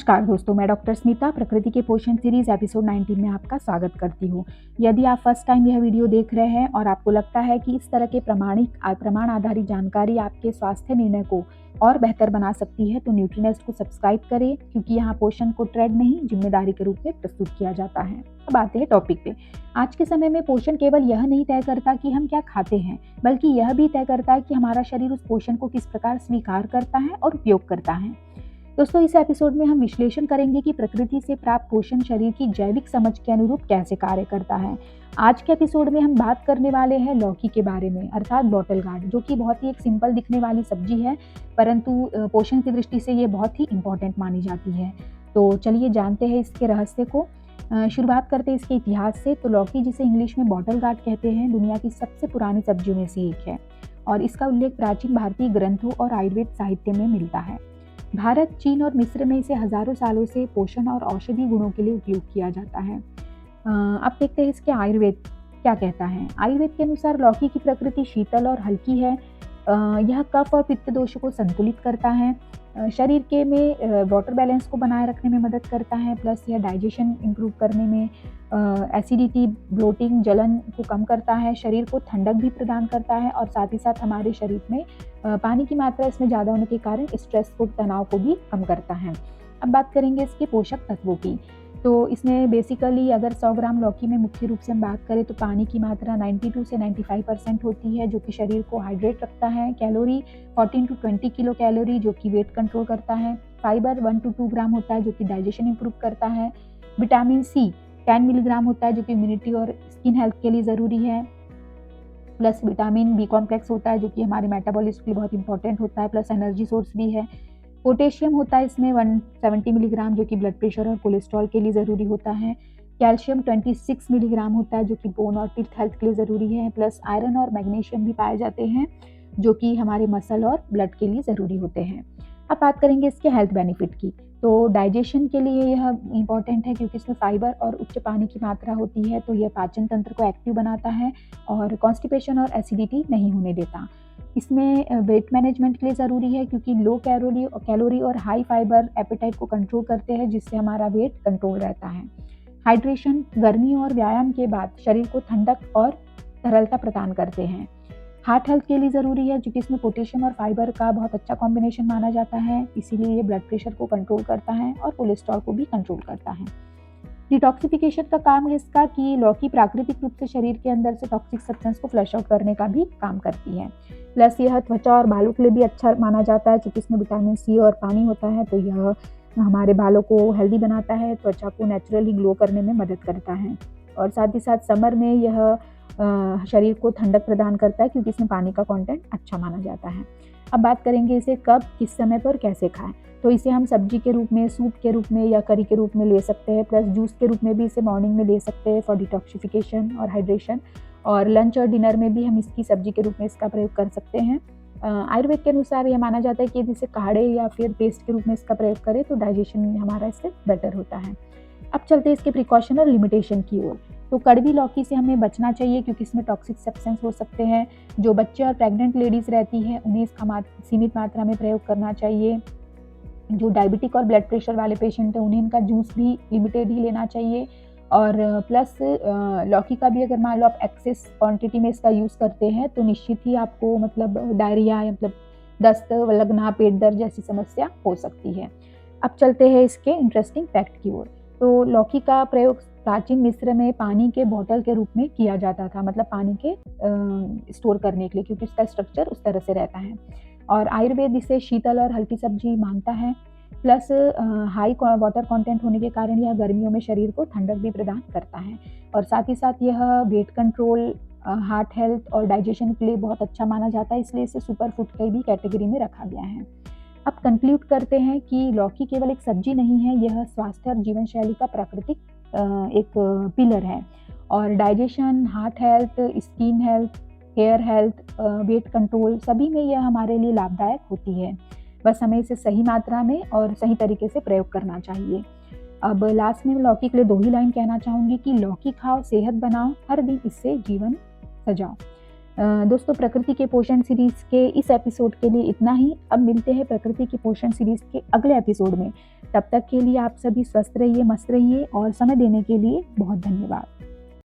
नमस्कार दोस्तों, मैं डॉक्टर स्मिता प्रकृति के पोषण सीरीज एपिसोड 19 में आपका स्वागत करती हूँ। यदि आप फर्स्ट टाइम यह वीडियो देख रहे हैं और आपको लगता है कि इस तरह के प्रमाण आधारित जानकारी आपके स्वास्थ्य निर्णय को और बेहतर बना सकती है तो न्यूट्रीनेस्ट को सब्सक्राइब करें, क्योंकि यहाँ पोषण को ट्रेड नहीं जिम्मेदारी के रूप में प्रस्तुत किया जाता है। अब आते हैं टॉपिक पे। आज के समय में पोषण केवल यह नहीं तय करता कि हम क्या खाते हैं, बल्कि यह भी तय करता है कि हमारा शरीर उस पोषण को किस प्रकार स्वीकार करता है और उपयोग करता है। दोस्तों, इस एपिसोड में हम विश्लेषण करेंगे कि प्रकृति से प्राप्त पोषण शरीर की जैविक समझ के अनुरूप कैसे कार्य करता है। आज के एपिसोड में हम बात करने वाले हैं लौकी के बारे में, अर्थात बॉटल गार्ड, जो कि बहुत ही एक सिंपल दिखने वाली सब्जी है, परंतु पोषण की दृष्टि से ये बहुत ही इम्पोर्टेंट मानी जाती है। तो चलिए जानते हैं इसके रहस्य को। शुरुआत करते हैं इसके इतिहास से। तो लौकी, जिसे इंग्लिश में बॉटल गार्ड कहते हैं, दुनिया की सबसे पुरानी सब्जियों में से एक है और इसका उल्लेख प्राचीन भारतीय ग्रंथों और आयुर्वेद साहित्य में मिलता है। भारत, चीन और मिस्र में इसे हजारों सालों से पोषण और औषधि गुणों के लिए उपयोग किया जाता है। अब देखते हैं इसके आयुर्वेद क्या कहता है। आयुर्वेद के अनुसार लौकी की प्रकृति शीतल और हल्की है। यह कफ और पित्त दोषों को संतुलित करता है, शरीर के में वाटर बैलेंस को बनाए रखने में मदद करता है, प्लस यह डाइजेशन इम्प्रूव करने में, एसिडिटी, ब्लोटिंग, जलन को कम करता है, शरीर को ठंडक भी प्रदान करता है और साथ ही साथ हमारे शरीर में पानी की मात्रा इसमें ज़्यादा होने के कारण स्ट्रेस को, तनाव को भी कम करता है। अब बात करेंगे इसके पोषक तत्वों की। तो इसमें बेसिकली अगर 100 ग्राम लौकी में मुख्य रूप से हम बात करें तो पानी की मात्रा 92 से 95% होती है, जो कि शरीर को हाइड्रेट रखता है। कैलोरी 14 to 20 किलो कैलोरी, जो कि वेट कंट्रोल करता है। फाइबर 1 to 2 ग्राम होता है, जो कि डाइजेशन इंप्रूव करता है। विटामिन सी 10 मिलीग्राम होता है, जो कि इम्यूनिटी और स्किन हेल्थ के लिए ज़रूरी है। प्लस विटामिन बी कॉम्प्लेक्स होता है, जो कि हमारे मेटाबॉलिज्म के लिए बहुत इंपॉर्टेंट होता है, प्लस एनर्जी सोर्स भी है। पोटेशियम होता है इसमें 170 मिलीग्राम, जो कि ब्लड प्रेशर और कोलेस्ट्रॉल के लिए ज़रूरी होता है। कैल्शियम 26 मिलीग्राम होता है, जो कि बोन और टीथ हेल्थ के लिए ज़रूरी है। प्लस आयरन और मैग्नीशियम भी पाए जाते हैं, जो कि हमारे मसल और ब्लड के लिए ज़रूरी होते हैं। अब बात करेंगे इसके हेल्थ बेनिफिट की। तो डाइजेशन के लिए यह इम्पॉर्टेंट है, क्योंकि इसमें फाइबर और उच्च पानी की मात्रा होती है, तो यह पाचन तंत्र को एक्टिव बनाता है और कॉन्स्टिपेशन और एसिडिटी नहीं होने देता। इसमें वेट मैनेजमेंट के लिए ज़रूरी है, क्योंकि लो कैलोरी और हाई फाइबर एपेटाइट को कंट्रोल करते हैं, जिससे हमारा वेट कंट्रोल रहता है। हाइड्रेशन, गर्मी और व्यायाम के बाद शरीर को ठंडक और तरलता प्रदान करते हैं। हार्ट हेल्थ के लिए ज़रूरी है, क्योंकि इसमें पोटेशियम और फाइबर का बहुत अच्छा कॉम्बिनेशन माना जाता है, इसीलिए ये ब्लड प्रेशर को कंट्रोल करता है और कोलेस्ट्रॉल को भी कंट्रोल करता है। डिटॉक्सिफिकेशन का काम है इसका कि लौकी प्राकृतिक रूप से शरीर के अंदर से टॉक्सिक सब्सटेंस को फ्लश आउट करने का भी काम करती है। प्लस यह त्वचा और बालों के लिए भी अच्छा माना जाता है, क्योंकि इसमें विटामिन सी और पानी होता है, तो यह हमारे बालों को हेल्दी बनाता है, त्वचा को नेचुरली ग्लो करने में मदद करता है और साथ ही साथ समर में यह शरीर को ठंडक प्रदान करता है, क्योंकि इसमें पानी का कंटेंट अच्छा माना जाता है। अब बात करेंगे इसे कब, किस समय पर कैसे खाएं। तो इसे हम सब्जी के रूप में, सूप के रूप में या करी के रूप में ले सकते हैं, प्लस जूस के रूप में भी इसे मॉर्निंग में ले सकते हैं फॉर डिटॉक्सिफिकेशन और हाइड्रेशन, और लंच और डिनर में भी हम इसकी सब्जी के रूप में इसका प्रयोग कर सकते हैं। आयुर्वेद के अनुसार यह माना जाता है कि यदि इसे काढ़े या फिर पेस्ट के रूप में इसका प्रयोग करें तो डाइजेशन हमारा इससे बेटर होता है। अब चलते हैं इसके प्रिकॉशन और लिमिटेशन की ओर। तो कड़वी लौकी से हमें बचना चाहिए, क्योंकि इसमें टॉक्सिक सब्सटेंस हो सकते हैं। जो बच्चे और प्रेग्नेंट लेडीज़ रहती हैं उन्हें इसका सीमित मात्रा में प्रयोग करना चाहिए। जो डायबिटिक और ब्लड प्रेशर वाले पेशेंट हैं उन्हें इनका जूस भी लिमिटेड ही लेना चाहिए। और प्लस लौकी का भी अगर मान लो आप एक्सेस क्वांटिटी में इसका यूज़ करते हैं तो निश्चित ही आपको मतलब डायरिया या मतलब दस्त लगना, पेट दर्द जैसी समस्या हो सकती है। अब चलते हैं इसके इंटरेस्टिंग फैक्ट की ओर। तो लौकी का प्रयोग प्राचीन मिस्र में पानी के बॉटल के रूप में किया जाता था, मतलब पानी के स्टोर करने के लिए, क्योंकि इसका स्ट्रक्चर उस तरह से रहता है। और आयुर्वेद इसे शीतल और हल्की सब्जी मानता है। प्लस हाई वाटर कंटेंट होने के कारण यह गर्मियों में शरीर को ठंडक भी प्रदान करता है और साथ ही साथ यह वेट कंट्रोल, हार्ट हेल्थ और डाइजेशन के लिए बहुत अच्छा माना जाता है, इसलिए इसे सुपर फूड की भी कैटेगरी में रखा गया है। अब कंक्लूड करते हैं कि लौकी केवल एक सब्जी नहीं है, यह स्वास्थ्य और जीवन शैली का प्राकृतिक एक पिलर है और digestion, heart health, skin health, hair health, weight control सभी में यह हमारे लिए लाभदायक होती है। बस हमें इसे सही मात्रा में और सही तरीके से प्रयोग करना चाहिए। अब लास्ट में लौकी के लिए 2 ही लाइन कहना चाहूँगी कि लौकी खाओ, सेहत बनाओ, हर दिन इससे जीवन सजाओ। दोस्तों, प्रकृति के पोषण सीरीज़ के इस एपिसोड के लिए इतना ही। अब मिलते हैं प्रकृति के पोषण सीरीज़ के अगले एपिसोड में। तब तक के लिए आप सभी स्वस्थ रहिए, मस्त रहिए और समय देने के लिए बहुत धन्यवाद।